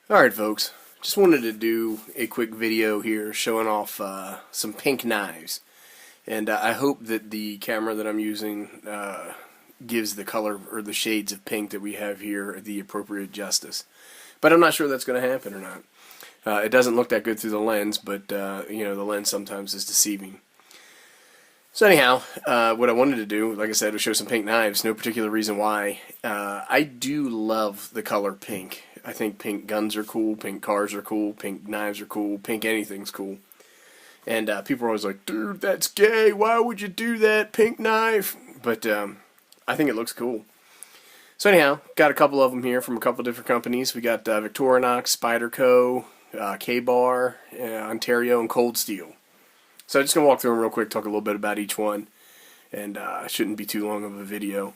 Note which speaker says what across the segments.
Speaker 1: Alright folks, just wanted to do a quick video here showing off some pink knives. And I hope that the camera that I'm using gives the color or the shades of pink that we have here the appropriate justice. But I'm not sure that's going to happen or not. It doesn't look that good through the lens, but you know, the lens sometimes is deceiving. So anyhow, what I wanted to do, like I said, was show some pink knives. No particular reason why. I do love the color pink. I think pink guns are cool, pink cars are cool, pink knives are cool, pink anything's cool. And people are always like, dude, that's gay, why would you do that, pink knife? But I think it looks cool. So anyhow, got a couple of them here from a couple different companies. We got Victorinox, Spyderco, K-Bar, Ontario, and Cold Steel. So I'm just going to walk through them real quick, talk a little bit about each one, and it shouldn't be too long of a video.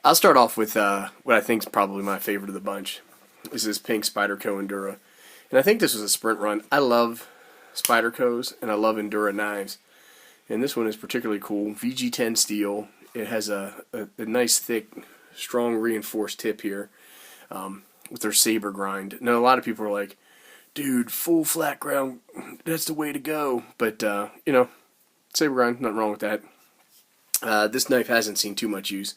Speaker 1: I'll start off with what I think is probably my favorite of the bunch. This is pink Spyderco Endura. And I think this was a sprint run. I love Spydercos, and I love Endura knives. And this one is particularly cool. VG10 steel. It has a nice, thick, strong, reinforced tip here with their saber grind. Now, a lot of people are like, dude, full flat ground, that's the way to go. But, you know, saber grind, nothing wrong with that. This knife hasn't seen too much use,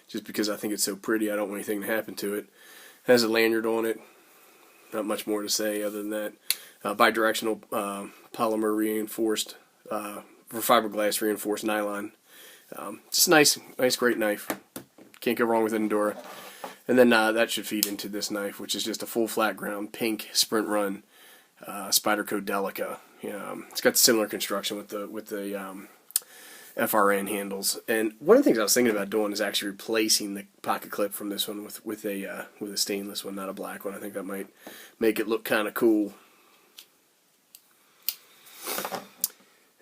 Speaker 1: just because I think it's so pretty. I don't want anything to happen to it. It has a lanyard on it. Not much more to say other than that. Bidirectional polymer reinforced, or fiberglass reinforced nylon. Just a nice, great knife. Can't go wrong with an Endura. And then that should feed into this knife, which is just a full flat ground pink sprint run Spyderco Delica. It's got similar construction with the FRN handles. And one of the things I was thinking about doing is actually replacing the pocket clip from this one with a stainless one, not a black one. I think that might make it look kind of cool.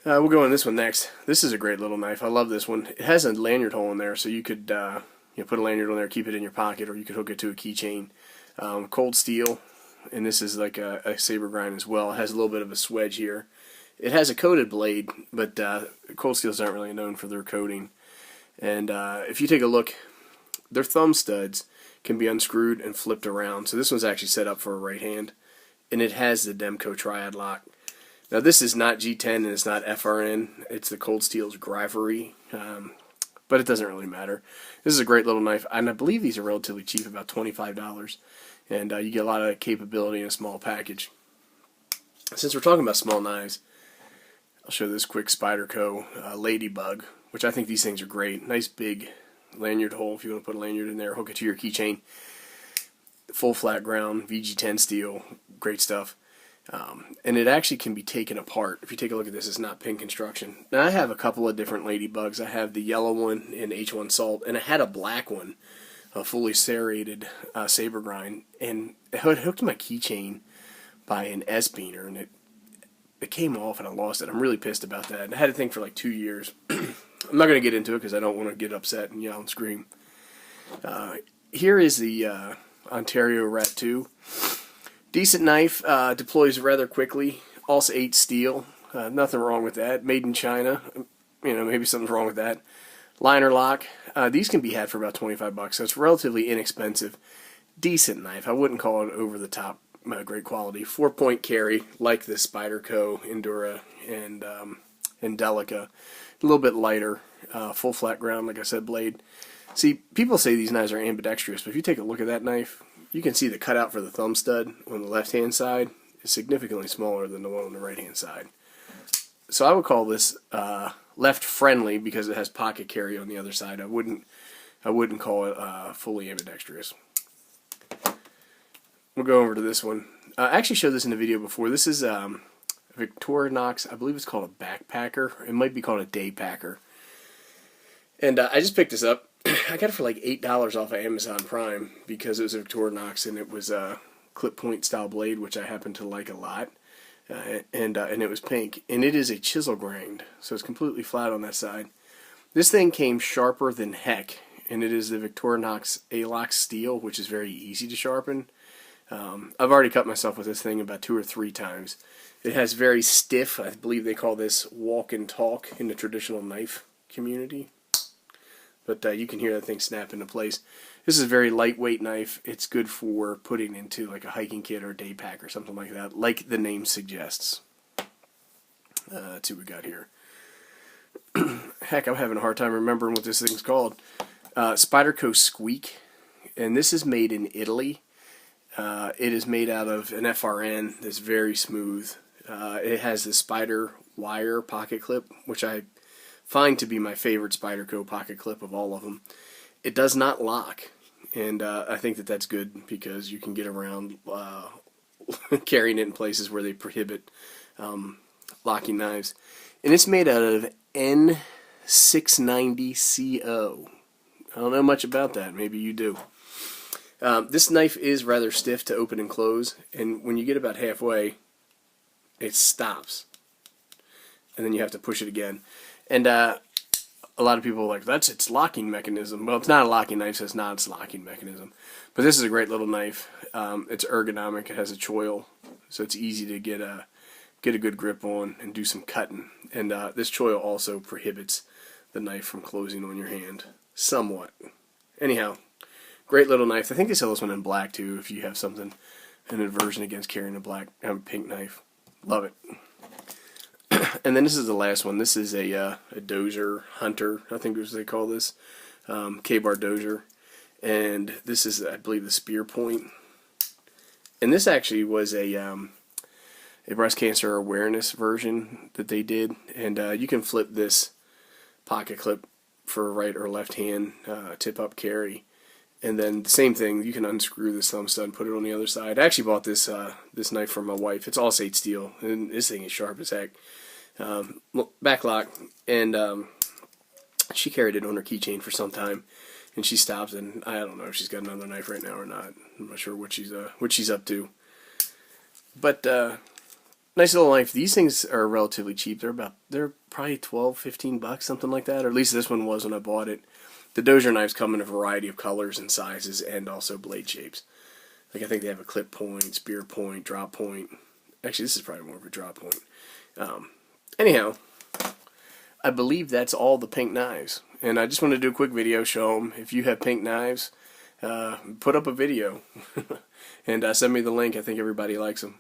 Speaker 1: We'll go on this one next. This is a great little knife. I love this one. It has a lanyard hole in there, so you could put a lanyard on there, keep it in your pocket, or you could hook it to a keychain. Cold steel, and this is like a saber grind as well. It has a little bit of a swedge here. It has a coated blade, but cold steels aren't really known for their coating. And if you take a look, their thumb studs can be unscrewed and flipped around. So this one's actually set up for a right hand, and it has the Demco triad lock. Now this is not G10 and it's not FRN. It's the Cold Steel's Grivery, but it doesn't really matter. This is a great little knife, and I believe these are relatively cheap, about $25, and you get a lot of capability in a small package. Since we're talking about small knives, I'll show this quick Spyderco Ladybug, which I think these things are great. Nice big lanyard hole if you want to put a lanyard in there, hook it to your keychain. Full flat ground, VG10 steel, great stuff. And it actually can be taken apart. If you take a look at this, it's not pin construction. Now I have a couple of different Ladybugs. I have the yellow one in H1 Salt, and I had a black one, a fully serrated saber grind, and it hooked to my keychain by an S-beaner, and it came off and I lost it. I'm really pissed about that. And I had a thing for like 2 years. I'm not going to get into it because I don't want to get upset and yell and scream. Here is the Ontario Rat 2. Decent knife, deploys rather quickly. Also 8 steel, nothing wrong with that. Made in China, maybe something's wrong with that. Liner lock, these can be had for about $25, so it's relatively inexpensive. Decent knife, I wouldn't call it over the top great quality. 4-point carry, like the Spyderco Endura and Delica. A little bit lighter, full flat ground, like I said, blade. See, people say these knives are ambidextrous, but if you take a look at that knife, you can see the cutout for the thumb stud on the left-hand side is significantly smaller than the one on the right-hand side. So I would call this left-friendly because it has pocket carry on the other side. I wouldn't call it fully ambidextrous. We'll go over to this one. I actually showed this in a video before. This is Victorinox. I believe it's called a backpacker. It might be called a day packer. And I just picked this up. I got it for like $8 off of Amazon Prime because it was a Victorinox and it was a clip point style blade, which I happen to like a lot, and it was pink, and it is a chisel grind, so it's completely flat on that side. This thing came sharper than heck, and it is the Victorinox A-Lock steel, which is very easy to sharpen. I've already cut myself with this thing about 2 or 3 times. It has very stiff, I believe they call this walk and talk in the traditional knife community. But you can hear that thing snap into place. This is a very lightweight knife. It's good for putting into like a hiking kit or a day pack or something like that, like the name suggests. Let's see what we got here. Heck, I'm having a hard time remembering what this thing's called. Spyderco Squeak, and this is made in Italy. It is made out of an FRN that's very smooth. It has the spider wire pocket clip, which I find to be my favorite Spyderco pocket clip of all of them. It does not lock, and I think that that's good because you can get around carrying it in places where they prohibit locking knives. And it's made out of N690CO. I don't know much about that. Maybe you do. This knife is rather stiff to open and close, and when you get about halfway, it stops. And then you have to push it again. And a lot of people are like, that's its locking mechanism. Well, it's not a locking knife, so it's not its locking mechanism. But this is a great little knife. It's ergonomic. It has a choil, so it's easy to get a good grip on and do some cutting. And this choil also prohibits the knife from closing on your hand somewhat. Anyhow, great little knife. I think they sell this one in black too if you have something, an aversion against carrying a pink knife. Love it. And then this is the last one. This is a Dozier Hunter, I think is what they call this, K-bar Dozier. And this is, I believe, the spear point. And this actually was a breast cancer awareness version that they did. And you can flip this pocket clip for right or left hand tip-up carry. And then the same thing, you can unscrew this thumb stud and put it on the other side. I actually bought this this knife from my wife. It's All-State steel, and this thing is sharp as heck. Back lock, and she carried it on her keychain for some time, and she stopped, and I don't know if she's got another knife right now or not. I'm not sure what she's up to. But nice little knife. These things are relatively cheap. They're probably $12-15, something like that, or at least this one was when I bought it. The Dozier knives come in a variety of colors and sizes and also blade shapes. Like I think they have a clip point, spear point, drop point. Actually, this is probably more of a drop point. Anyhow, I believe that's all the pink knives. And I just want to do a quick video, show them. If you have pink knives, put up a video and send me the link. I think everybody likes them.